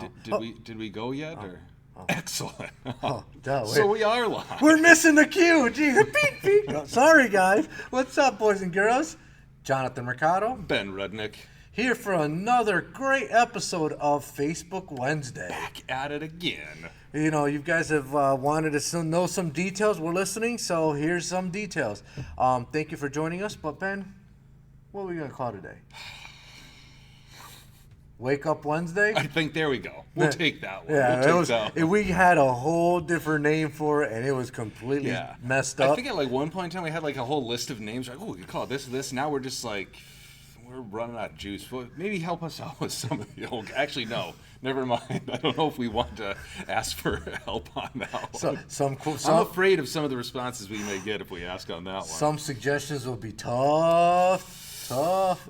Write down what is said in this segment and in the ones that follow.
know. Did we go yet? Or? Oh. Excellent. So we are live. We're missing the cue. Gee, beep, beep. No, sorry, guys. What's up, boys and girls? Jonathan Mercado. Ben Rudnick. Here for another great episode of Facebook Wednesday. Back at it again. You know, you guys have wanted to know some details. We're listening, so here's some details. Thank you for joining us. But, Ben, what are we going to call today? Wake Up Wednesday? I think there we go. We'll take that one. Yeah, we had a whole different name for it, and it was completely messed up. I think at like one point in time we had like a whole list of names. Like, oh, we could call it this and this. Now we're just like, we're running out of juice. Well, maybe help us out with some of the old. Actually, no, never mind. I don't know if we want to ask for help on that one. I'm afraid of some of the responses we may get if we ask on that one. Some suggestions will be tough.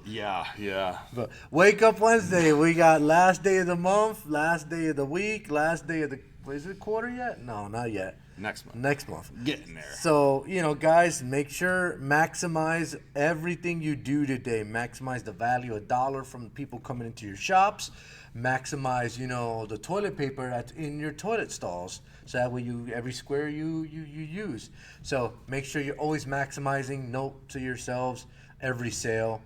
Yeah. But Wake Up Wednesday, we got last day of the month, last day of the week, last day of the, is it quarter yet? No, not yet. Next month. Getting there. So, guys, make sure, maximize everything you do today. Maximize the value of $1 from the people coming into your shops. Maximize, the toilet paper that's in your toilet stalls. So that way every square you use. So make sure you're always maximizing. Note to yourselves, every sale,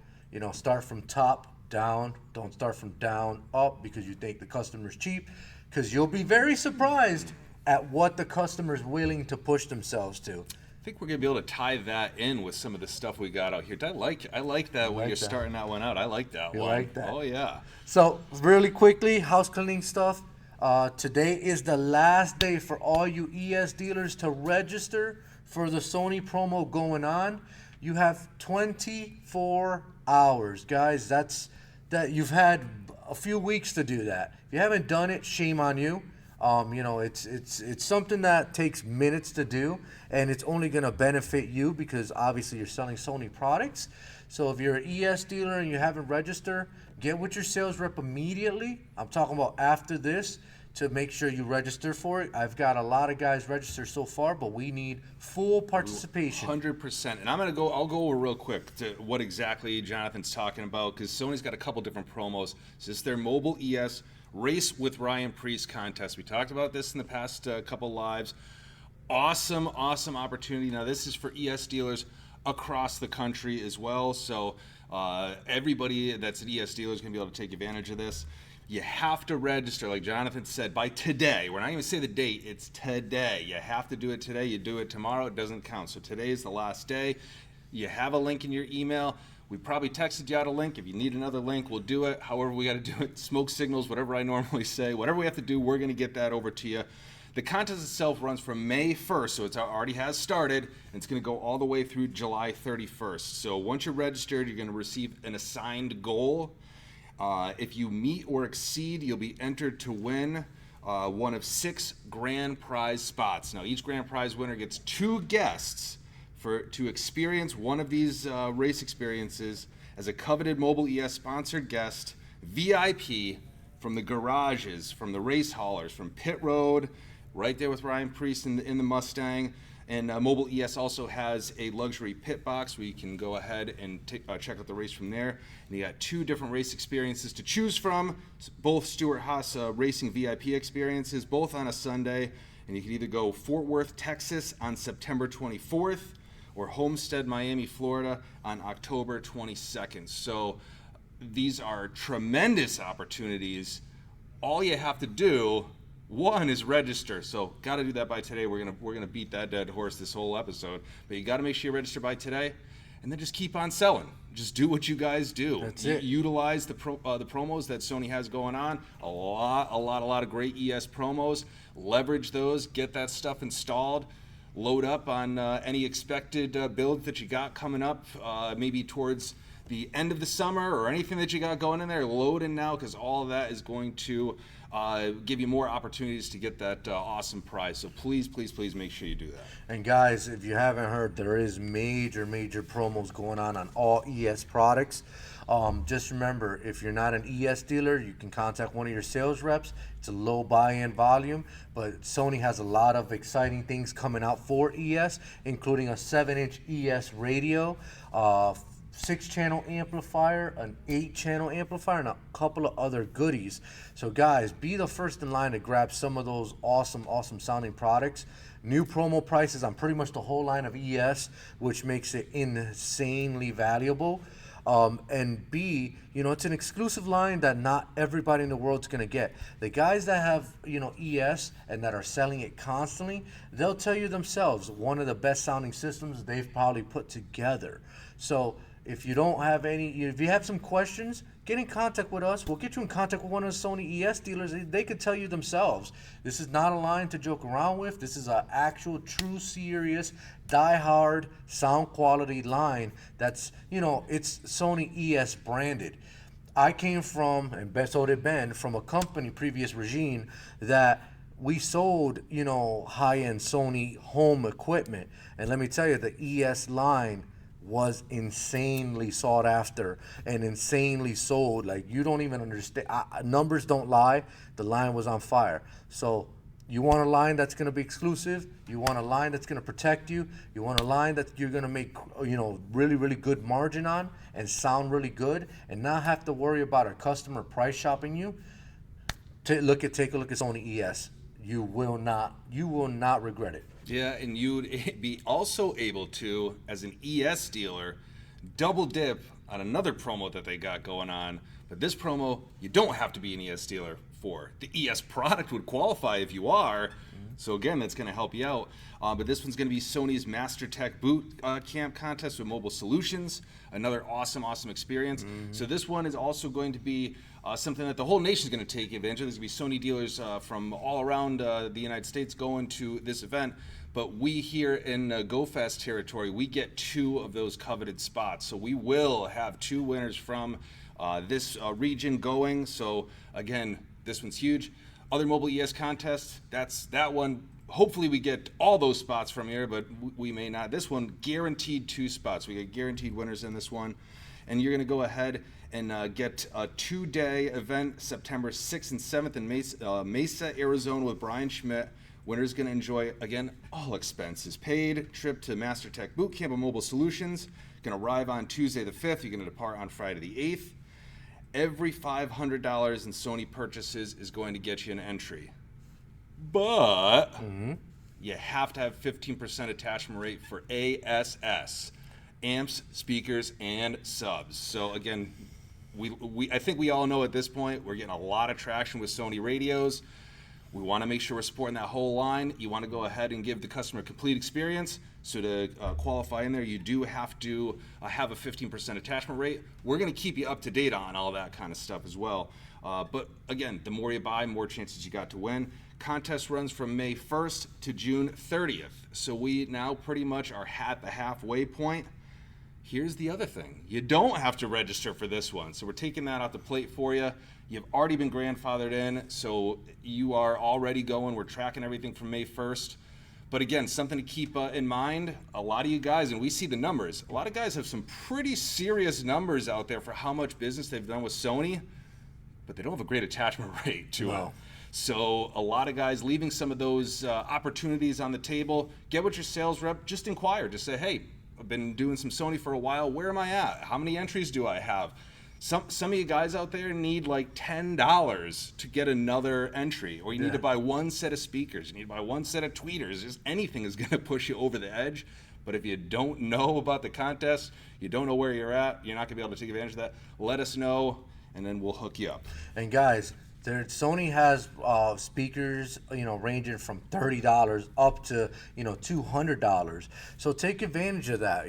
start from top down. Don't start from down up because you think the customer's cheap, because you'll be very surprised at what the customer's willing to push themselves to. I think we're going to be able to tie that in with some of the stuff we got out here. I like that when you're starting that one out. I like that one. You like that? Oh, yeah. So really quickly, house cleaning stuff. Today is the last day for all you ES dealers to register for the Sony promo going on. You have 24 hours, guys. That you've had a few weeks to do that. If you haven't done it, shame on you. It's something that takes minutes to do, and it's only going to benefit you because obviously you're selling Sony products. So if you're an ES dealer and you haven't registered, get with your sales rep immediately. I'm talking about after this, to make sure you register for it. I've got a lot of guys registered so far, but we need full participation. 100%. And I'll go over real quick to what exactly Jonathan's talking about, because Sony's got a couple different promos. This is their mobile ES Race with Ryan Priest contest. We talked about this in the past couple lives. Awesome opportunity. Now, this is for ES dealers across the country as well. So everybody that's an ES dealer is going to be able to take advantage of this. You have to register, like Jonathan said, by today. We're not going to say the date. It's today. You have to do it today. You do it tomorrow, it doesn't count. So today is the last day. You have a link in your email. We probably texted you out a link. If you need another link, we'll do it. However we got to do it, smoke signals, whatever I normally say. Whatever we have to do, we're going to get that over to you. The contest itself runs from May 1st, so it already has started, and it's going to go all the way through July 31st. So once you're registered, you're going to receive an assigned goal. If you meet or exceed, you'll be entered to win one of 6 grand prize spots. Now, each grand prize winner gets 2 guests to experience one of these race experiences as a coveted mobile ES sponsored guest, VIP, from the garages, from the race haulers, from Pit Road, right there with Ryan Priest in the Mustang. And Mobile ES also has a luxury pit box where you can go ahead and check out the race from there. And you got 2 different race experiences to choose from, both Stuart Haas racing VIP experiences, both on a Sunday. And you can either go Fort Worth, Texas on September 24th or Homestead, Miami, Florida on October 22nd. So these are tremendous opportunities. All you have to do, one, is register. So got to do that by today. We're gonna beat that dead horse this whole episode. But you got to make sure you register by today, and then just keep on selling. Just do what you guys do. That's it. Utilize the promos that Sony has going on. A lot of great ES promos. Leverage those. Get that stuff installed. Load up on any expected builds that you got coming up, maybe towards the end of the summer or anything that you got going in there. Load in now, because all of that is going to give you more opportunities to get that awesome prize. So please make sure you do that. And guys, if you haven't heard, there is major promos going on all ES products. Just remember, if you're not an ES dealer, you can contact one of your sales reps. It's a low buy-in volume, but Sony has a lot of exciting things coming out for ES, including a 7-inch ES radio, 6-channel amplifier, an 8-channel amplifier, and a couple of other goodies. So guys, be the first in line to grab some of those awesome sounding products. New promo prices on pretty much the whole line of ES, which makes it insanely valuable. And B, it's an exclusive line that not everybody in the world's gonna get. The guys that have, ES and that are selling it constantly, they'll tell you themselves one of the best sounding systems they've probably put together. So if you don't have if you have some questions, get in contact with us. We'll get you in contact with one of the Sony ES dealers. They could tell you themselves. This is not a line to joke around with. This is an actual, true, serious, die-hard sound quality line that's, it's Sony ES branded. I came from, and so did Ben, from a company, previous regime, that we sold, high-end Sony home equipment. And let me tell you, the ES line was insanely sought after and insanely sold. Like, you don't even understand. Numbers don't lie. The line was on fire. So you want a line that's going to be exclusive. You want a line that's going to protect you. You want a line that you're going to make, really, really good margin on and sound really good and not have to worry about a customer price shopping you. Take a look at Sony ES. You will not regret it. Yeah, and you'd be also able to, as an ES dealer, double dip on another promo that they got going on. But this promo, you don't have to be an ES dealer for. The ES product would qualify if you are. So again, that's going to help you out. But this one's going to be Sony's Master Tech Bootcamp contest with mobile solutions. Another awesome experience. So this one is also going to be something that the whole nation is going to take advantage of. There's going to be Sony dealers from all around the United States going to this event. But we here in GoFast territory, we get 2 of those coveted spots. So we will have 2 winners from this region going. So again, this one's huge. Other mobile ES contests, that one. Hopefully we get all those spots from here, but we may not. This one, guaranteed 2 spots. We get guaranteed winners in this one. And you're going to go ahead and get a 2-day event, September 6th and 7th in Mesa, Arizona with Brian Schmidt. Winner's going to enjoy, again, all expenses paid. Trip to Master Tech Bootcamp with Mobile Solutions. Going to arrive on Tuesday the 5th. You're going to depart on Friday the 8th. Every $500 in Sony purchases is going to get you an entry. But you have to have 15% attachment rate for ASS, amps, speakers, and subs. So again, I think we all know at this point we're getting a lot of traction with Sony radios. We want to make sure we're supporting that whole line. You want to go ahead and give the customer a complete experience. So to qualify in there, you do have to have a 15% attachment rate. We're going to keep you up to date on all that kind of stuff as well. But again, the more you buy, more chances you got to win. Contest runs from May 1st to June 30th. So we now pretty much are at the halfway point. Here's the other thing. You don't have to register for this one. So we're taking that off the plate for you. You've already been grandfathered in, so you are already going. We're tracking everything from May 1st. But again, something to keep in mind, a lot of you guys, and we see the numbers, a lot of guys have some pretty serious numbers out there for how much business they've done with Sony, but they don't have a great attachment rate to it. So a lot of guys leaving some of those opportunities on the table. Get with your sales rep, just inquire. Just say, hey, I've been doing some Sony for a while. Where am I at? How many entries do I have? Some of you guys out there need like $10 to get another entry, or you need to buy 1 set of speakers, you need to buy 1 set of tweeters. Just anything is going to push you over the edge. But if you don't know about the contest, you don't know where you're at, you're not going to be able to take advantage of that. Let us know, and then we'll hook you up. And guys, Sony has speakers, ranging from $30 up to, $200. So take advantage of that.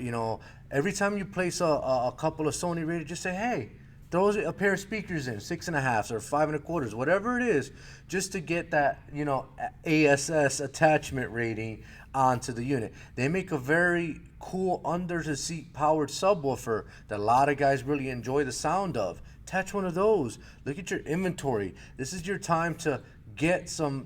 Every time you place a couple of Sony radios, just say, hey, throw a pair of speakers in, 6.5s or 5.25s, whatever it is, just to get that, ASS attachment rating onto the unit. They make a very cool under-the-seat powered subwoofer that a lot of guys really enjoy the sound of. Attach one of those. Look at your inventory. This is your time to get some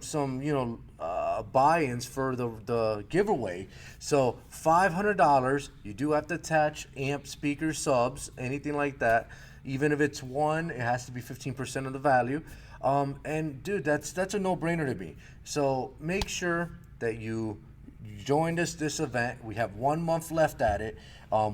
buy-ins for the giveaway. So $500. You do have to attach amp, speakers, subs, anything like that. Even if it's 1, it has to be 15% of the value. And dude, that's a no-brainer to me. So make sure that you join this event. We have 1 month left at it.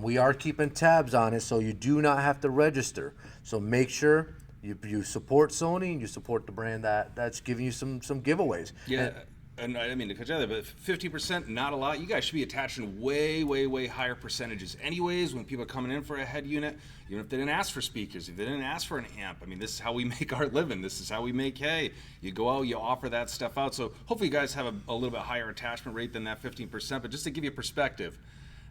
We are keeping tabs on it, so you do not have to register. So make sure you support Sony and you support the brand that's giving you some giveaways. Yeah. And I mean to cut you out there, but 50%, not a lot. You guys should be attaching way higher percentages. Anyways, when people are coming in for a head unit, even if they didn't ask for speakers, if they didn't ask for an amp, I mean, this is how we make our living. This is how we make hay. You go out, you offer that stuff out. So hopefully you guys have a little bit higher attachment rate than that 15%. But just to give you a perspective,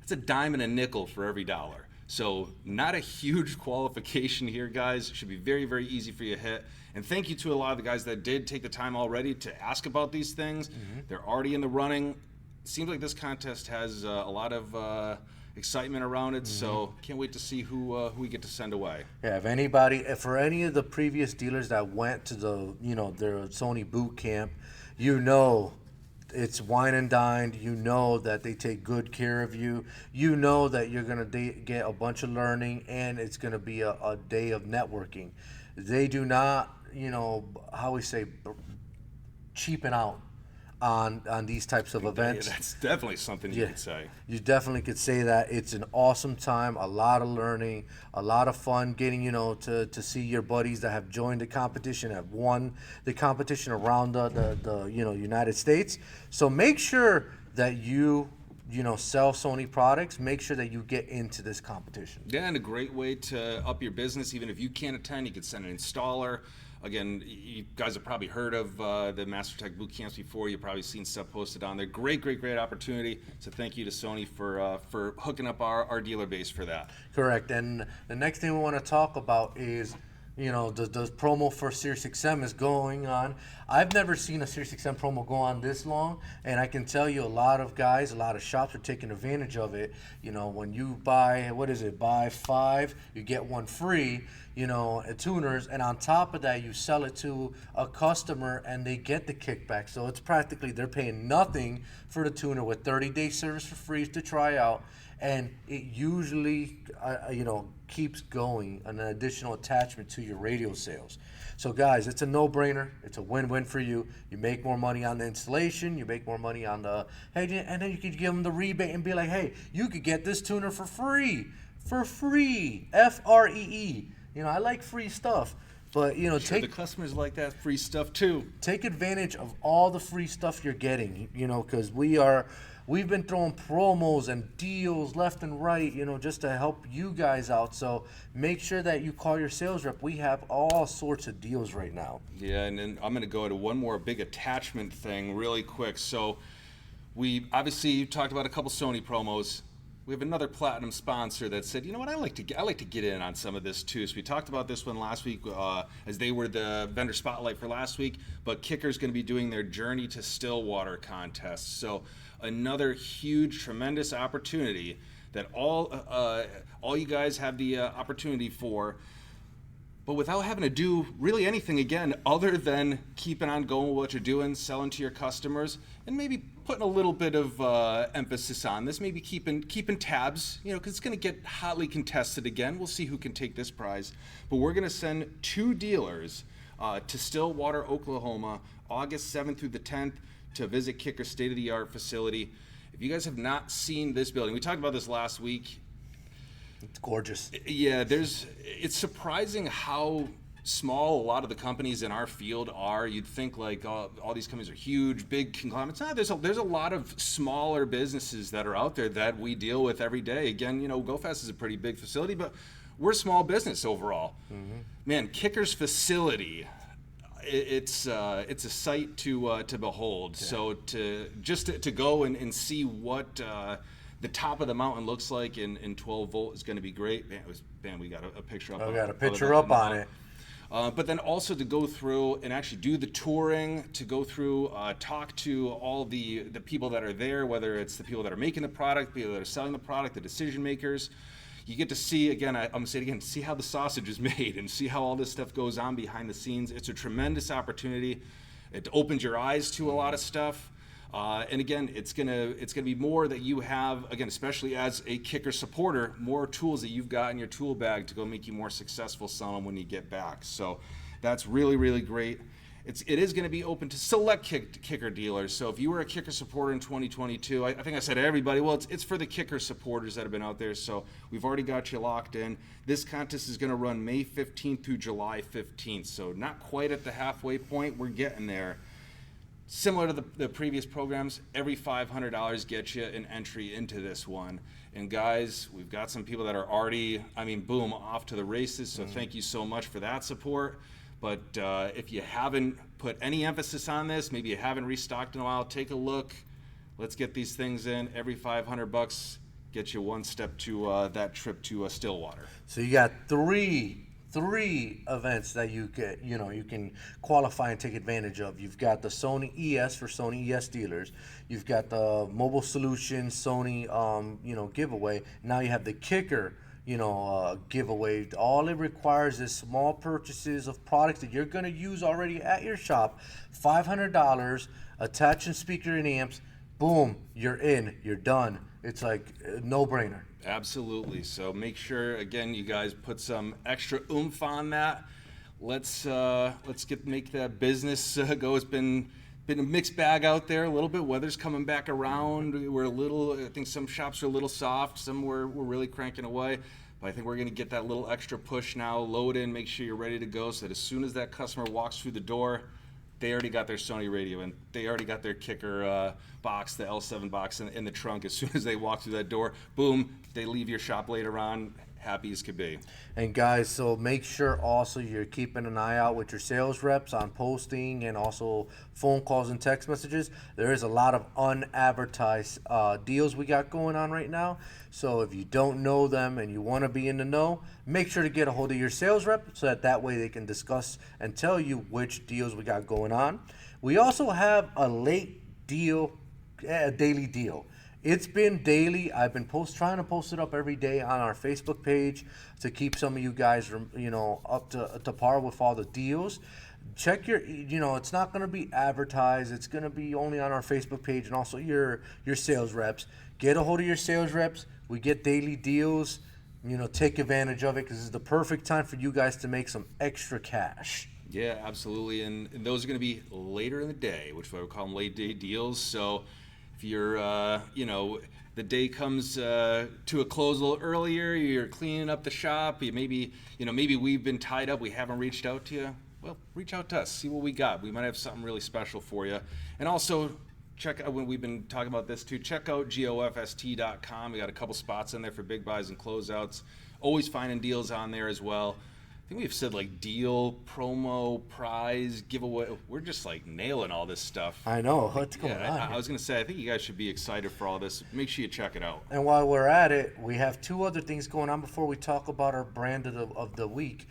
it's a dime and a nickel for every dollar. So not a huge qualification here, guys. It should be very easy for you to hit. And thank you to a lot of the guys that did take the time already to ask about these things. They're already in the running. Seems like this contest has a lot of excitement around it, so can't wait to see who we get to send away. Yeah, if for any of the previous dealers that went to the their Sony Bootcamp, it's wine and dined. You know that they take good care of you. You know that you're going to get a bunch of learning, and it's going to be a day of networking. They do not, how we say, cheapen out on these types of events. Yeah, that's definitely something you could say. You definitely could say that. It's an awesome time, a lot of learning, a lot of fun getting, to see your buddies that have joined the competition, have won the competition around the United States. So make sure that you sell Sony products. Make sure that you get into this competition. Yeah, and a great way to up your business. Even if you can't attend, you could send an installer. Again, you guys have probably heard of the MasterTech boot camps before. You've probably seen stuff posted on there. Great opportunity. So thank you to Sony for hooking up our dealer base for that. Correct. And the next thing we want to talk about is, the promo for SiriusXM is going on. I've never seen a SiriusXM promo go on this long, and I can tell you a lot of guys, a lot of shops are taking advantage of it. When you buy, buy 5, you get 1 free, tuners, and on top of that, you sell it to a customer and they get the kickback. So it's practically, they're paying nothing for the tuner with 30-day service for free to try out. And it usually, keeps going, an additional attachment to your radio sales. So guys, it's a no-brainer. It's a win-win for you. You make more money on the installation. You make more money on the, and then you could give them the rebate and be like, hey, you could get this tuner for free. Free. Free. I like free stuff. But, The customers like that free stuff too. Take advantage of all the free stuff you're getting, because we've been throwing promos and deals left and right, just to help you guys out. So make sure that you call your sales rep. We have all sorts of deals right now. Yeah, and then I'm going to go to one more big attachment thing really quick. So we obviously talked about a couple Sony promos. We have another platinum sponsor that said, you know what, I like to get in on some of this too. So we talked about this one last week as they were the vendor spotlight for last week, but Kicker's going to be doing their Journey to Stillwater contest. So another huge, tremendous opportunity that all you guys have the opportunity for, but without having to do really anything again other than keeping on going with what you're doing, selling to your customers, and maybe putting a little bit of emphasis on this, maybe keeping tabs, because it's going to get hotly contested again. We'll see who can take this prize. But we're going to send 2 dealers to Stillwater, Oklahoma, August 7th through the 10th to visit Kicker's state-of-the-art facility. If you guys have not seen this building, we talked about this last week. It's gorgeous. Yeah, it's surprising how small a lot of the companies in our field are. You'd think like all these companies are huge, big conglomerates. No, there's a lot of smaller businesses that are out there that we deal with every day. Again, GoFast is a pretty big facility, but we're a small business overall. Man, Kicker's facility, it's a sight to behold. Yeah. So to go and see what the top of the mountain looks like in 12 volt is going to be great. Man, we got a picture up. I got a picture up on it. But then also to go through and actually do the touring, to go through, talk to all the people that are there, whether it's the people that are making the product, people that are selling the product, the decision makers. You get to see, again, I'm going to say it again, see how the sausage is made and see how all this stuff goes on behind the scenes. It's a tremendous opportunity. It opens your eyes to a lot of stuff. And again, it's gonna be more that you have, again, especially as a Kicker supporter, more tools that you've got in your tool bag to go make you more successful selling when you get back. So that's really, really great. it is going to be open to select kicker dealers. So if you were a kicker supporter in 2022, I think I said to everybody, well, it's for the kicker supporters that have been out there. So we've already got you locked in. This contest is going to run May 15th through July 15th. So not quite at the halfway point. We're getting there. Similar to the previous programs, every $500 gets you an entry into this one. And guys, we've got some people that are already, boom, off to the races. So thank you so much for that support. But if you haven't put any emphasis on this, maybe you haven't restocked in a while, take a look. Let's get these things in. Every $500 gets you one step to that trip to Stillwater. So you got three events that you get, you can qualify and take advantage of. You've got the Sony ES for Sony ES dealers. You've got the Mobile Solutions Sony, giveaway. Now you have the kicker, giveaway. All it requires is small purchases of products that you're going to use already at your shop. $500, attaching speaker and amps. Boom, you're in, you're done. It's like a no-brainer. Absolutely. So make sure, again, you guys put some extra oomph on that. Let's make that business go. It's been a mixed bag out there a little bit. Weather's coming back around. I think some shops are a little soft. Some we're really cranking away. But I think we're going to get that little extra push now. Load in, make sure you're ready to go so that as soon as that customer walks through the door, they already got their Sony radio and they already got their kicker box, the L7 box in the trunk. As soon as they walk through that door, boom, they leave your shop later on, happy as could be. And guys, so make sure also you're keeping an eye out with your sales reps on posting and also phone calls and text messages. There is a lot of unadvertised deals we got going on right now. So if you don't know them and you want to be in the know, make sure to get a hold of your sales rep so that way they can discuss and tell you which deals we got going on. We also have a late deal, a daily deal. It's been daily. I've been trying to post it up every day on our Facebook page to keep some of you guys, up to par with all the deals. Check your, it's not going to be advertised. It's going to be only on our Facebook page and also your sales reps. Get a hold of your sales reps. We get daily deals. Take advantage of it because it's the perfect time for you guys to make some extra cash. Yeah, absolutely. And those are going to be later in the day, which I would call them late day deals. So if you're, the day comes to a close a little earlier, you're cleaning up the shop, maybe we've been tied up, we haven't reached out to you, well, reach out to us, see what we got. We might have something really special for you. And also, check out, when we've been talking about this too, check out GOFST.com. We got a couple spots in there for big buys and closeouts. Always finding deals on there as well. I think we've said like deal, promo, prize, giveaway. We're just like nailing all this stuff. I know. What's going on? I was going to say, I think you guys should be excited for all this. Make sure you check it out. And while we're at it, we have two other things going on before we talk about our brand of the week.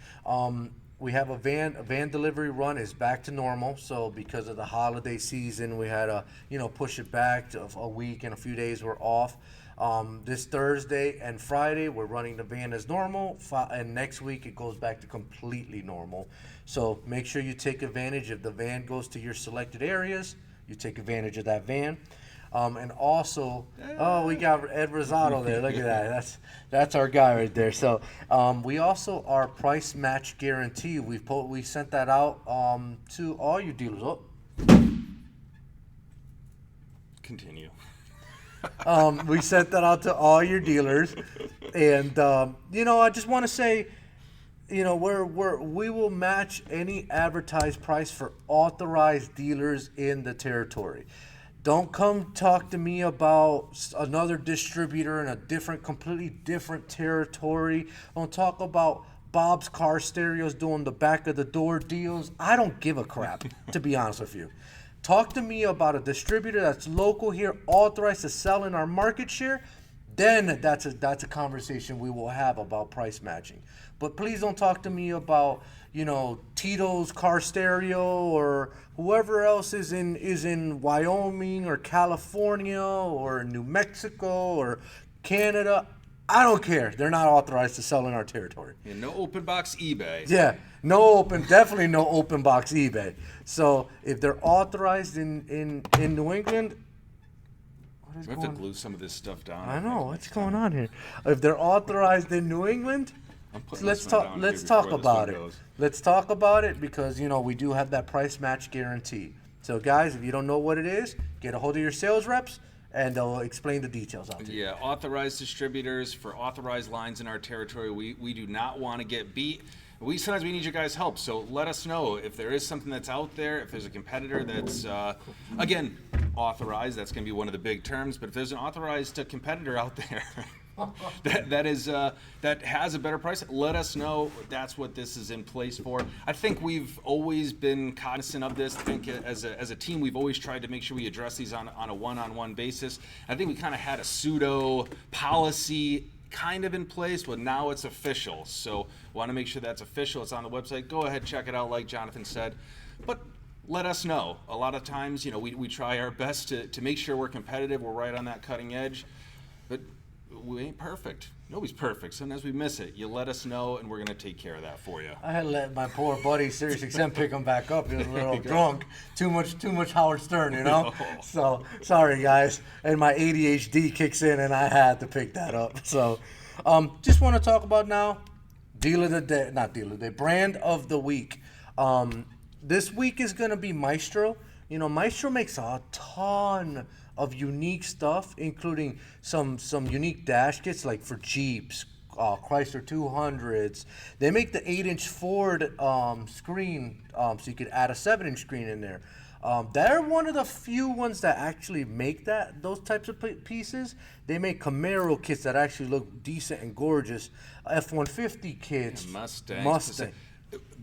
We have a van delivery run is back to normal. So because of the holiday season, we had to push it back to a week and a few days we're off. This Thursday and Friday, we're running the van as normal, and next week it goes back to completely normal. So make sure you take advantage. If the van goes to your selected areas, you take advantage of that van. And also, we got Ed Rosado there. Look at that. That's our guy right there. So we also our price match guarantee. We sent that out to all your dealers. Oh. Continue. We sent that out to all your dealers, and I just want to say, we will match any advertised price for authorized dealers in the territory. Don't come talk to me about another distributor in a completely different territory. Don't talk about Bob's Car Stereos doing the back of the door deals. I don't give a crap, to be honest with you. Talk to me about a distributor that's local here, authorized to sell in our market share. Then that's a conversation we will have about price matching. But please don't talk to me about Tito's Car Stereo or whoever else is in Wyoming or California or New Mexico or Canada. I don't care. They're not authorized to sell in our territory. Yeah, no open box eBay. Yeah, definitely no open box eBay. So if they're authorized in New England, We have to glue some of this stuff down. I know what's going on here. If they're authorized in New England, I'm putting let's this one talk. down Let's here talk before this about one it. goes. Let's talk about it because we do have that price match guarantee. So guys, if you don't know what it is, get a hold of your sales reps and they'll explain the details out to you. Yeah, authorized distributors for authorized lines in our territory. We do not want to get beat. Sometimes we need your guys' help. So let us know if there is something that's out there. If there's a competitor that's again authorized, that's going to be one of the big terms. But if there's an authorized competitor out there that has a better price, let us know. That's what this is in place for. I think we've always been cognizant of this. I think as a team, we've always tried to make sure we address these on a one-on-one basis. I think we kind of had a pseudo policy kind of in place, but now it's official. So want to make sure that's official. It's on the website. Go ahead, check it out, like Jonathan said. But let us know. A lot of times, we try our best to make sure we're competitive. We're right on that cutting edge. But we ain't perfect. Nobody's perfect. Sometimes we miss it. You let us know, and we're going to take care of that for you. I had to let my poor buddy SiriusXM pick him back up. He was a little drunk. Too much Howard Stern, So sorry, guys. And my ADHD kicks in, and I had to pick that up. So, just want to talk about now, brand of the week. This week is going to be Maestro. Maestro makes a ton of unique stuff, including some unique dash kits like for Jeeps, Chrysler 200s. They make the 8-inch Ford screen, so you could add a 7-inch screen in there. They're one of the few ones that actually make those types of pieces. They make Camaro kits that actually look decent and gorgeous. F-150 kits. Mustang.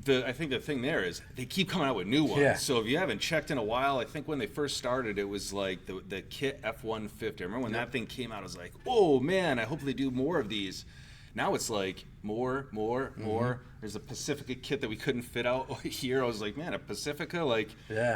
I think the thing there is they keep coming out with new ones. Yeah. So if you haven't checked in a while, I think when they first started, it was like the kit F-150. I remember when that thing came out, I was like, oh man, I hope they do more of these. Now it's like more. There's a Pacifica kit that we couldn't fit out here. I was like, man, a Pacifica?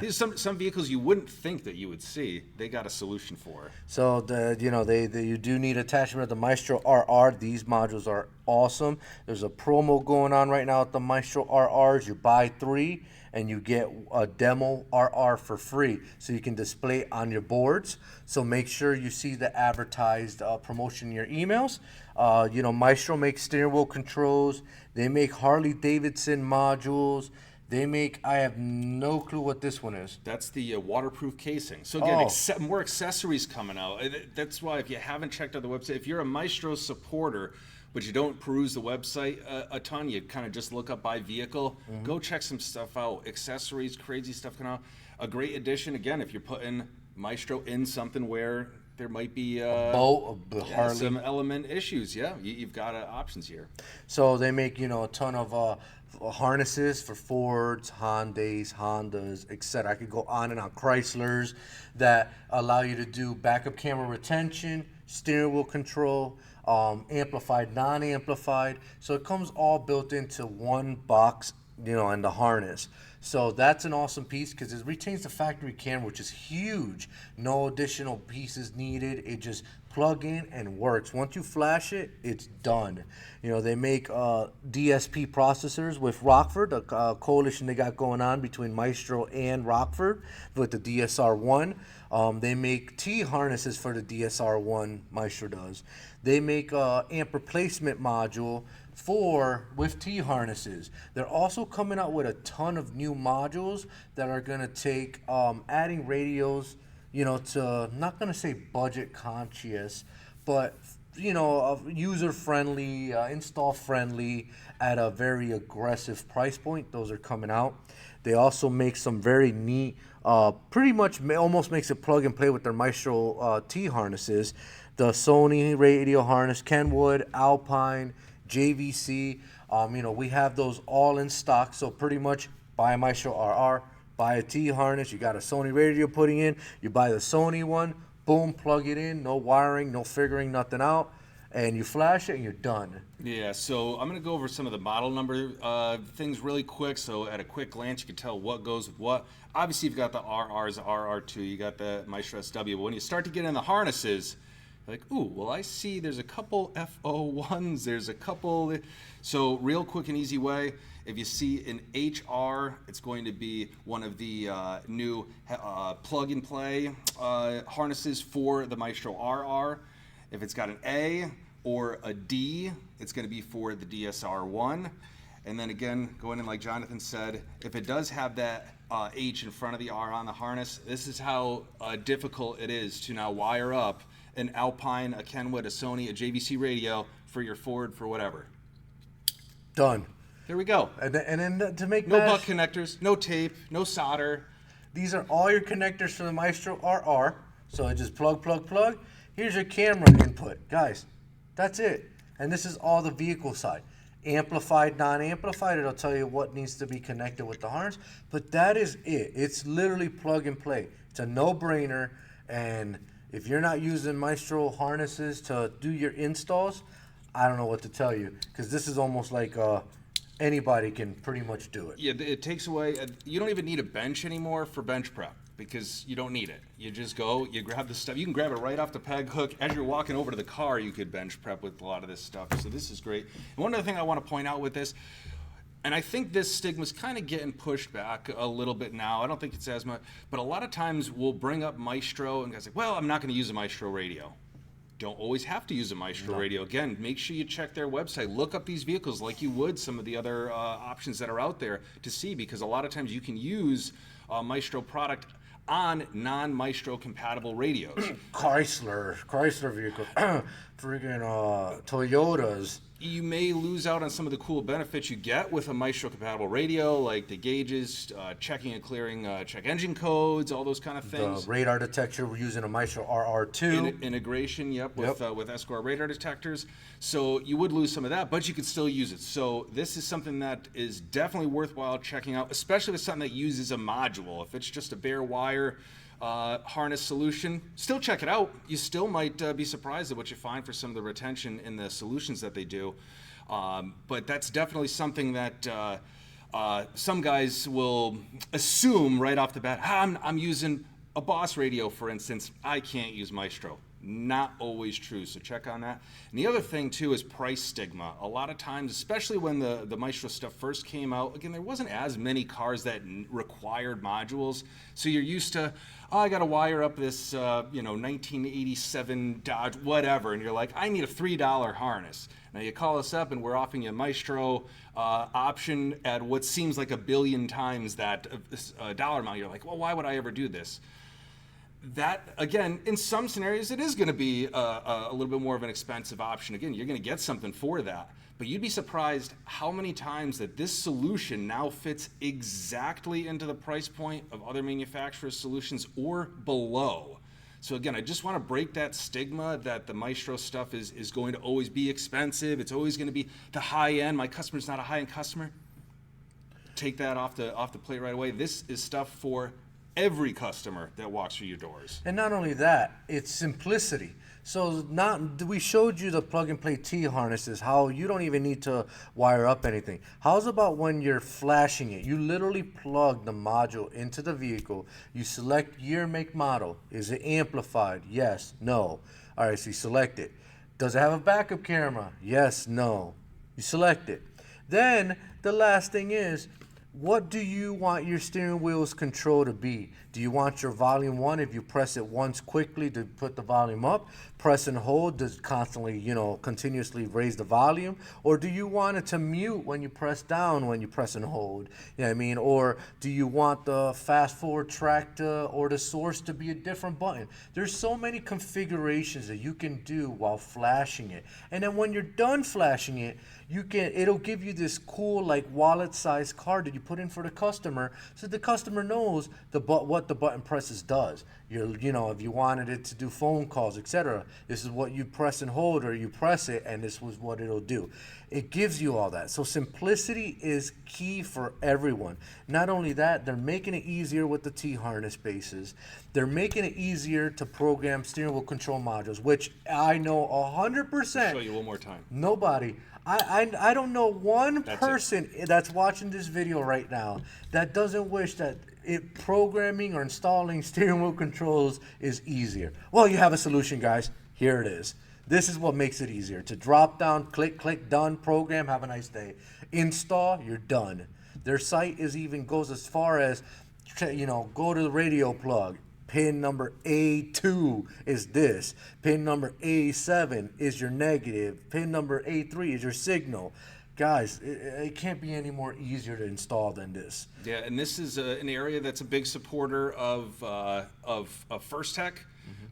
These are some vehicles you wouldn't think that you would see. They got a solution for. So you do need attachment of the Maestro RR. These modules are awesome. There's a promo going on right now with the Maestro RRs. You buy 3 and you get a demo RR for free, so you can display it on your boards. So make sure you see the advertised promotion in your emails. Maestro makes steering wheel controls. They make Harley Davidson modules. I have no clue what this one is. That's the waterproof casing. So again, more accessories coming out. That's why if you haven't checked out the website, if you're a Maestro supporter, but you don't peruse the website a ton, you kind of just look up by vehicle, go check some stuff out. Accessories, crazy stuff coming out. A great addition, again, if you're putting Maestro in something where there might be some element issues. Yeah, you've got options here. So they make, a ton of harnesses for Fords, Hondas, etc. I could go on and on. Chryslers that allow you to do backup camera retention, steering wheel control, amplified, non-amplified. So it comes all built into one box, and the harness. So that's an awesome piece because it retains the factory camera, which is huge. No additional pieces needed. It just plug in and works. Once you flash it, it's done. They make DSP processors with Rockford, a coalition they got going on between Maestro and Rockford with the DSR-1. They make T harnesses for the DSR-1, Maestro does. They make amp replacement module with T harnesses. They're also coming out with a ton of new modules that are going to take adding radios, to, not going to say budget conscious, but user friendly, install friendly at a very aggressive price point. Those are coming out. They also make some very neat, pretty much almost makes it plug and play with their Maestro T harnesses. The Sony radio harness, Kenwood, Alpine, JVC, we have those all in stock. So pretty much buy a Maestro RR, buy a T harness, you got a Sony radio putting in, you buy the Sony one, boom, plug it in, no wiring, no figuring nothing out, and you flash it and you're done. Yeah, so I'm going to go over some of the model number things really quick. So at a quick glance, you can tell what goes with what. Obviously, you've got the RRs, RR2, you got the Maestro SW, but when you start to get in the harnesses, like, ooh, well, I see there's a couple FO1s, there's a couple. So real quick and easy way, if you see an HR, it's going to be one of the new plug-and-play harnesses for the Maestro RR. If it's got an A, or a D, it's going to be for the DSR1. And then again, going in like Jonathan said, if it does have that H in front of the R on the harness, this is how difficult it is to now wire up an Alpine, a Kenwood, a Sony, a JVC radio for your Ford, for whatever. Done. There we go. And then to make No butt connectors, no tape, no solder. These are all your connectors for the Maestro RR. So I just plug. Here's your camera input. Guys, that's it. And this is all the vehicle side. Amplified, non-amplified, it'll tell you what needs to be connected with the harness. But that is it. It's literally plug and play. It's a no-brainer. And if you're not using Maestro harnesses to do your installs, I don't know what to tell you. Because this is almost like anybody can pretty much do it. Yeah, it takes away, you don't even need a bench anymore for bench prep because you don't need it. You just go, you grab the stuff. You can grab it right off the peg hook. As you're walking over to the car, you could bench prep with a lot of this stuff. So this is great. And one other thing I want to point out with this, and I think this stigma's kind of getting pushed back a little bit now. I don't think it's as much, but a lot of times we'll bring up Maestro and guys like, well, I'm not going to use a Maestro radio. Don't always have to use a Maestro radio. Again, make sure you check their website. Look up these vehicles like you would some of the other options that are out there to see, because a lot of times you can use a Maestro product on non-Maestro compatible radios. Chrysler vehicles, friggin' Toyotas. You may lose out on some of the cool benefits you get with a Maestro compatible radio, like the gauges, checking and clearing check engine codes, all those kind of things. The radar detector, we're using a Maestro RR2. Integration, with Escort radar detectors. So you would lose some of that, but you could still use it. So this is something that is definitely worthwhile checking out, especially with something that uses a module. If it's just a bare wire harness solution, still check it out. You still might be surprised at what you find for some of the retention in the solutions that they do. But that's definitely something that some guys will assume right off the bat. I'm using a Boss radio, for instance. I can't use Maestro. Not always true, so check on that. And the other thing too is price stigma. A lot of times, especially when the Maestro stuff first came out, again, there wasn't as many cars that required modules. So you're used to, I got to wire up this 1987 Dodge, whatever, and you're like, I need a $3 harness. Now you call us up and we're offering you a Maestro option at what seems like a billion times that dollar amount. You're like, well, why would I ever do this? That, again, in some scenarios, it is going to be a little bit more of an expensive option. Again, you're going to get something for that. But you'd be surprised how many times that this solution now fits exactly into the price point of other manufacturers' solutions or below. So again, I just want to break that stigma that the Maestro stuff is going to always be expensive. It's always going to be the high end. My customer's not a high end customer. Take that off the plate right away. This is stuff for every customer that walks through your doors. And not only that, it's simplicity. So we showed you the plug and play T harnesses, how you don't even need to wire up anything. How's about when you're flashing it? You literally plug the module into the vehicle. You select year, make, model. Is it amplified? Yes, no. All right, so you select it. Does it have a backup camera? Yes, no. You select it. Then the last thing is, what do you want your steering wheel's control to be? Do you want your volume 1, if you press it once quickly to put the volume up, press and hold to constantly, continuously raise the volume? Or do you want it to mute when you press down when you press and hold? You know what I mean? Or do you want the fast forward track or the source to be a different button? There's so many configurations that you can do while flashing it. And then when you're done flashing it, it'll give you this cool like wallet-sized card that you put in for the customer, so the customer knows what the button presses does. If you wanted it to do phone calls, etc., this is what you press and hold, or you press it, and this was what it'll do. It gives you all that. So simplicity is key for everyone. Not only that, they're making it easier with the T-harness bases. They're making it easier to program steering wheel control modules, which I know 100%. Show you one more time. Nobody. I don't know one person that's watching this video right now that doesn't wish that programming or installing steering wheel controls is easier. Well, you have a solution, guys. Here it is. This is what makes it easier. To drop down, click, done, program, have a nice day. Install, you're done. Their site goes as far as, go to the radio plug, Pin number A2 is this. Pin number A7 is your negative. Pin number A3 is your signal. Guys, it can't be any more easier to install than this. Yeah, and this is an area that's a big supporter of First Tech,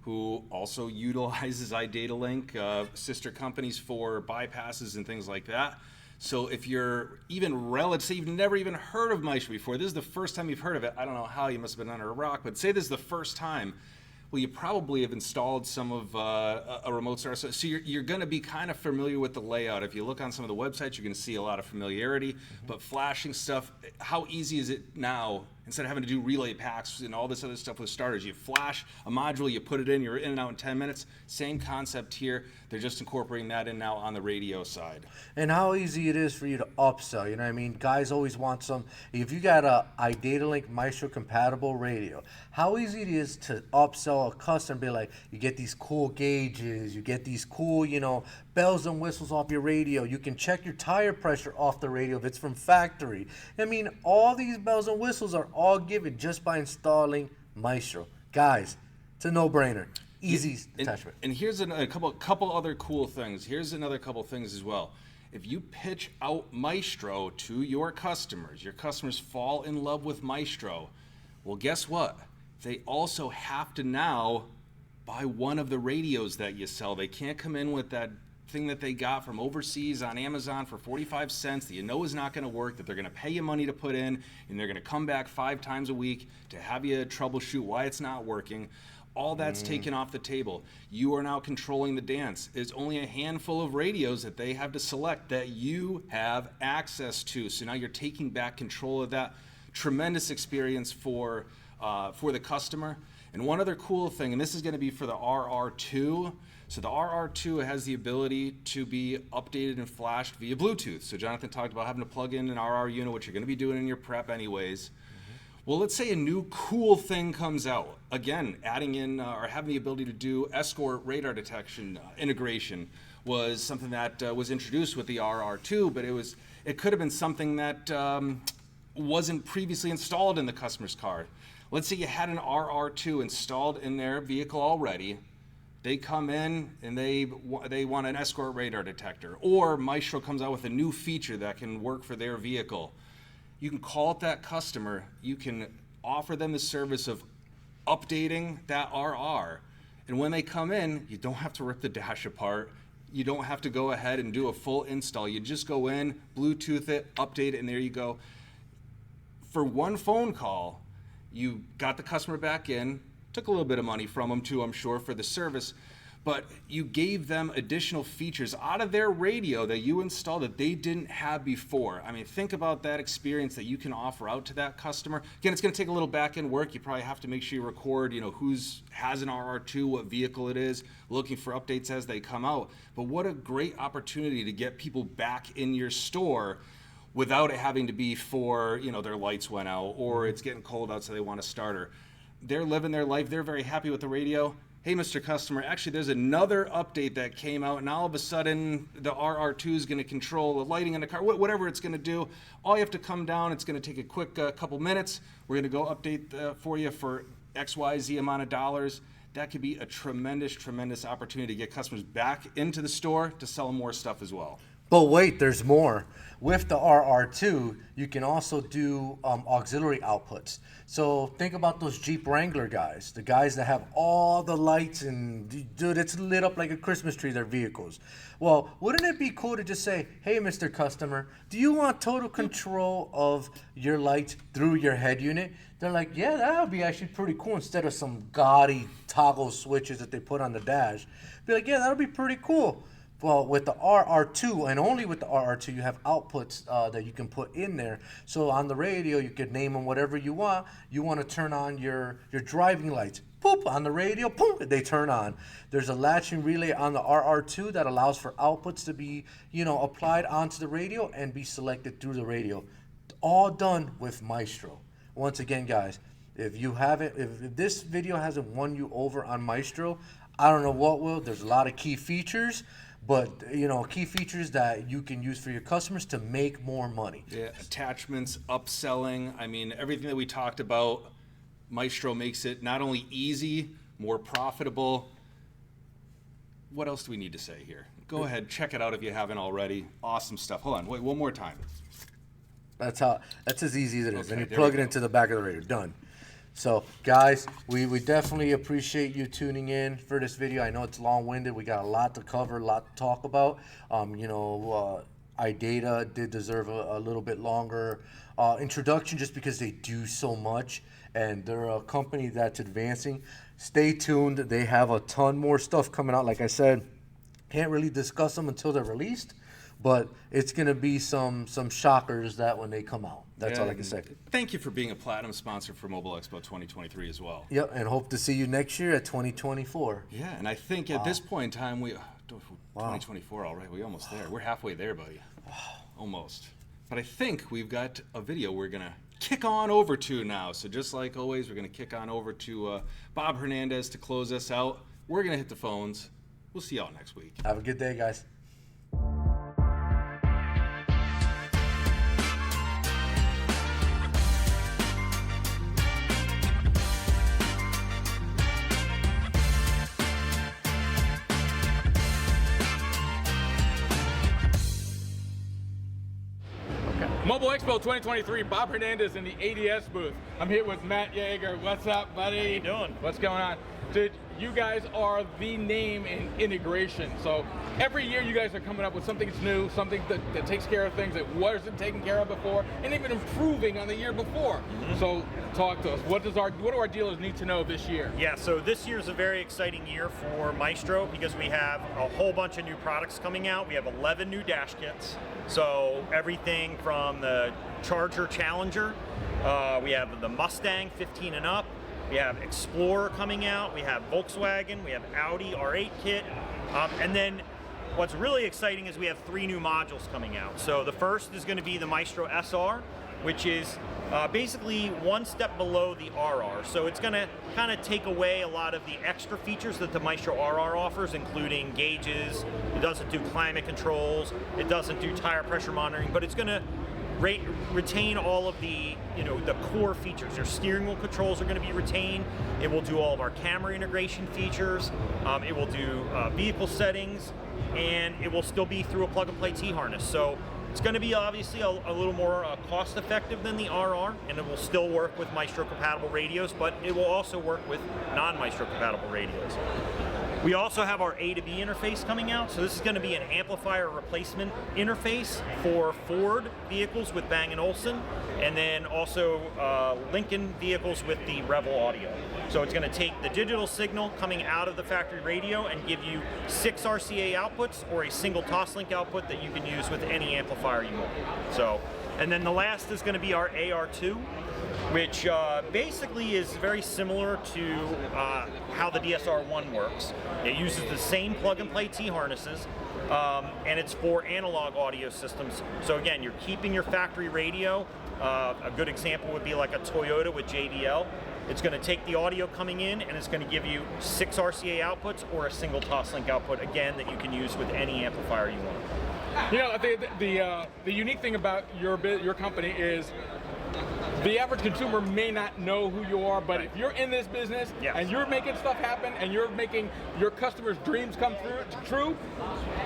who also utilizes iDataLink, sister companies for bypasses and things like that. So if you're even say you've never even heard of Maestro before, this is the first time you've heard of it. I don't know how, you must have been under a rock, but say this is the first time. Well, you probably have installed some of a remote start. So you're going to be kind of familiar with the layout. If you look on some of the websites, you're going to see a lot of familiarity. But flashing stuff, how easy is it now? Instead of having to do relay packs and all this other stuff with starters, you flash a module, you put it in, you're in and out in 10 minutes. Same concept here. They're just incorporating that in now on the radio side. And how easy it is for you to upsell, you know what I mean? Guys always want some, if you got a iDataLink Maestro compatible radio, how easy it is to upsell a customer and be like, you get these cool gauges, you get these cool, you know, bells and whistles off your radio. You can check your tire pressure off the radio if it's from factory. I mean, all these bells and whistles are all given just by installing Maestro. Guys, it's a no-brainer. Easy attachment. And here's a couple other cool things. Here's another couple things as well. If you pitch out Maestro to your customers fall in love with Maestro. Well, guess what? They also have to now buy one of the radios that you sell. They can't come in with that thing that they got from overseas on Amazon for 45 cents that you know is not going to work, that they're going to pay you money to put in, and they're going to come back 5 times a week to have you troubleshoot why it's not working. All that's taken off the table. You are now controlling the dance. There's only a handful of radios that they have to select that you have access to. So now you're taking back control of that. Tremendous experience for the customer. And one other cool thing, and this is going to be for the RR2. So the RR2 has the ability to be updated and flashed via Bluetooth. So Jonathan talked about having to plug in an RR unit, which you're going to be doing in your prep anyways. Well, let's say a new cool thing comes out. Again, adding in or having the ability to do escort radar detection integration was something that was introduced with the RR2, but it could have been something that wasn't previously installed in the customer's car. Let's say you had an RR2 installed in their vehicle already. They come in and they want an escort radar detector, or Maestro comes out with a new feature that can work for their vehicle. You can call up that customer. You can offer them the service of updating that RR. And when they come in, you don't have to rip the dash apart. You don't have to go ahead and do a full install. You just go in, Bluetooth it, update it, and there you go. For one phone call, you got the customer back in, took a little bit of money from them too, I'm sure, for the service, but you gave them additional features out of their radio that you installed that they didn't have before. I mean, think about that experience that you can offer out to that customer. Again, it's going to take a little back-end work. You probably have to make sure you record, who's has an RR2, what vehicle it is, looking for updates as they come out. But what a great opportunity to get people back in your store without it having to be for, their lights went out or it's getting cold out so they want a starter. They're living their life. They're very happy with the radio. Hey, Mr. Customer, actually there's another update that came out, and all of a sudden the RR2 is going to control the lighting in the car, whatever it's going to do. All you have to come down. It's going to take a quick couple minutes. We're going to go update for you for XYZ amount of dollars. That could be a tremendous, tremendous opportunity to get customers back into the store to sell them more stuff as well. But wait, there's more. With the RR2, you can also do auxiliary outputs. So think about those Jeep Wrangler guys, the guys that have all the lights and, dude, it's lit up like a Christmas tree, their vehicles. Well, wouldn't it be cool to just say, hey, Mr. Customer, do you want total control of your lights through your head unit? They're like, yeah, that would be actually pretty cool, instead of some gaudy toggle switches that they put on the dash. Be like, yeah, that would be pretty cool. Well, with the RR2, and only with the RR2, you have outputs that you can put in there. So on the radio, you could name them whatever you want. You want to turn on your driving lights. Poop, on the radio, poop, they turn on. There's a latching relay on the RR2 that allows for outputs to be, applied onto the radio and be selected through the radio. All done with Maestro. Once again, guys, if this video hasn't won you over on Maestro, I don't know what will. There's a lot of key features. But, key features that you can use for your customers to make more money. Yeah, attachments, upselling. I mean, everything that we talked about, Maestro makes it not only easy, more profitable. What else do we need to say here? Go ahead, check it out if you haven't already. Awesome stuff. Hold on, wait, one more time. That's as easy as it is. Okay, Then you there plug we it go. into the back of the radio. Done. So, guys, we definitely appreciate you tuning in for this video. I know it's long-winded. We got a lot to cover, a lot to talk about. iData did deserve a little bit longer introduction just because they do so much, and they're a company that's advancing. Stay tuned. They have a ton more stuff coming out. Like I said, can't really discuss them until they're released, but it's going to be some shockers that when they come out. That's all I can say. Thank you for being a platinum sponsor for Mobile Expo 2023 as well. Yep, and hope to see you next year at 2024. Yeah, and I think at this point in time, 2024 already, we're almost there. We're halfway there, buddy. Almost. But I think we've got a video we're going to kick on over to now. So just like always, we're going to kick on over to Bob Hernandez to close us out. We're going to hit the phones. We'll see y'all next week. Have a good day, guys. Mobile Expo 2023, Bob Hernandez in the ADS booth. I'm here with Matt Yeager. What's up, buddy? How you doing? What's going on? Dude, you guys are the name in integration. So every year you guys are coming up with something that's new, something that takes care of things that wasn't taken care of before, and even improving on the year before. Mm-hmm. So talk to us. What do our dealers need to know this year? Yeah, so this year's a very exciting year for Maestro because we have a whole bunch of new products coming out. We have 11 new dash kits. So everything from the Charger Challenger, we have the Mustang 15 and up, we have Explorer coming out, we have Volkswagen, we have Audi R8 kit, and then what's really exciting is we have 3 new modules coming out. So the first is going to be the Maestro SR, which is basically one step below the RR. So it's going to kind of take away a lot of the extra features that the Maestro RR offers, including gauges. It doesn't do climate controls. It doesn't do tire pressure monitoring, but it's going to retain all of the the core features. Your steering wheel controls are going to be retained. It will do all of our camera integration features. It will do vehicle settings, and it will still be through a plug-and-play T-harness. So it's going to be obviously a little more cost-effective than the RR, and it will still work with Maestro-compatible radios, but it will also work with non-Maestro-compatible radios. We also have our A to B interface coming out, so this is going to be an amplifier replacement interface for Ford vehicles with Bang & Olufsen, and then also Lincoln vehicles with the Rebel audio. So it's going to take the digital signal coming out of the factory radio and give you 6 RCA outputs or a single Toslink output that you can use with any amplifier you want. So, and then the last is going to be our AR2, which basically is very similar to how the DSR-1 works. It uses the same plug-and-play T-harnesses, and it's for analog audio systems. So again, you're keeping your factory radio. A good example would be like a Toyota with JBL. It's going to take the audio coming in, and it's going to give you 6 RCA outputs or a single Toslink output, again, that you can use with any amplifier you want. You know, the unique thing about your company is the average consumer may not know who you are, but if you're in this business and you're making stuff happen and you're making your customers' dreams come true,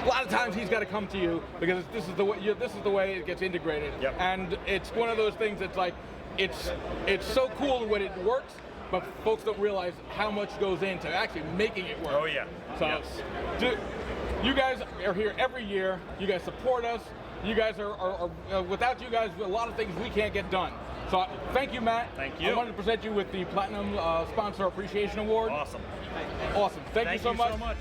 a lot of times he's got to come to you because this is the way it gets integrated. Yep. And it's one of those things that's like, it's so cool when it works, but folks don't realize how much goes into actually making it work. Oh yeah. So, Yes. you guys are here every year. You guys support us. You guys are without you guys, a lot of things we can't get done. So thank you, Matt. Thank you. I wanted to present you with the Platinum Sponsor Appreciation Award. Awesome. Awesome. Thank you so much. So much.